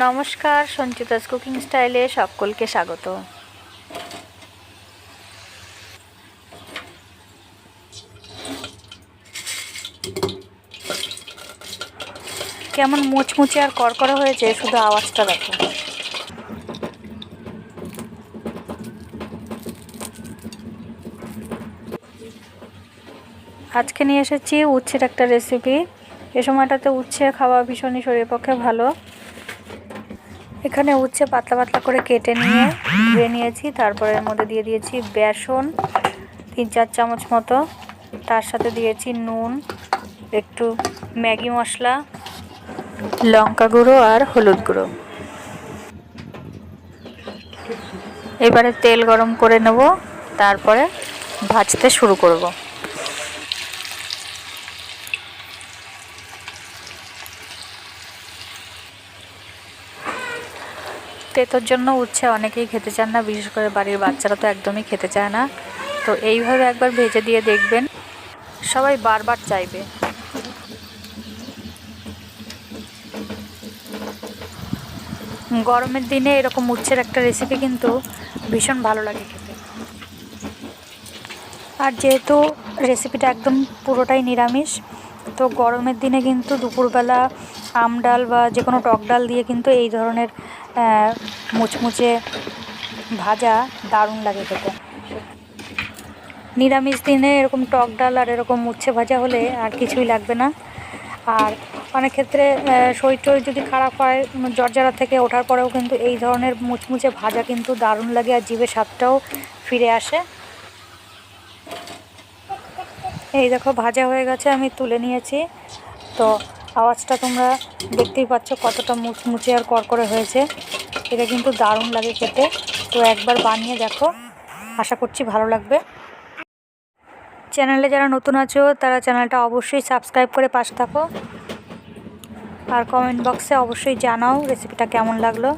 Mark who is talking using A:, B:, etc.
A: নমস্কার, সঞ্চিতাস কুকিং স্টাইলে সকলকে স্বাগত। কেমন মুচমুচে আর করকরে হয়েছে, শুধু আওয়াজটা দেখো। আজকে নিয়ে এসেছি উচ্ছের একটা রেসিপি। এ সময়টাতে উচ্ছে খাওয়া ভীষণই শরীরের পক্ষে ভালো। এখানে উচ্ছে পাতলা পাতলা করে কেটে নিয়ে ধুয়ে নিয়েছি। তারপরে এর মধ্যে দিয়ে দিয়েছি বেসন 3-4 চামচ মতো, তার সাথে দিয়েছি নুন, একটু ম্যাগি মশলা, লঙ্কা গুঁড়ো আর হলুদ গুঁড়ো। এবারে তেল গরম করে নেব, তারপরে ভাজতে শুরু করব। তেতোর জন্য উচ্ছে অনেকেই খেতে চান না, বিশেষ করে বাড়ির বাচ্চারা তো একদমই খেতে চায় না। তো এইভাবে একবার ভেজে দিয়ে দেখবেন, সবাই বারবার চাইবে। গরমের দিনে এরকম উচ্ছের একটা রেসিপি কিন্তু ভীষণ ভালো লাগে খেতে। আর যেহেতু রেসিপিটা একদম পুরোটাই নিরামিষ, তো গরমের দিনে কিন্তু দুপুরবেলা আম ডাল বা যে কোনো টক ডাল দিয়ে কিন্তু এই ধরনের মুচমুচে ভাজা দারুণ লাগে খেতে। নিরামিষ দিনে এরকম টক ডাল আর এরকম উচ্ছে ভাজা হলে আর কিছুই লাগবে না। আর অনেক ক্ষেত্রে শরীর টরীর যদি খারাপ হয়, জ্বরজ্বারা থেকে ওঠার পরেও কিন্তু এই ধরনের মুচমুচে ভাজা কিন্তু দারুণ লাগে, আর জিভে স্বাদটাও ফিরে আসে। এই দেখো ভাজা হয়ে গেছে, আমি তুলে নিয়েছি। তো আওয়াজটা তোমরা দেখতেই পাচ্ছ কতটা মুচমুচে আর করকরে হয়েছে। এটা কিন্তু দারুণ লাগে খেতে। তো একবার বানিয়ে দেখো, আশা করছি ভালো লাগবে। চ্যানেলে যারা নতুন আছো তারা চ্যানেলটা অবশ্যই সাবস্ক্রাইব করে পাশে থাকো, আর কমেন্ট বক্সে অবশ্যই জানাও রেসিপিটা কেমন লাগলো।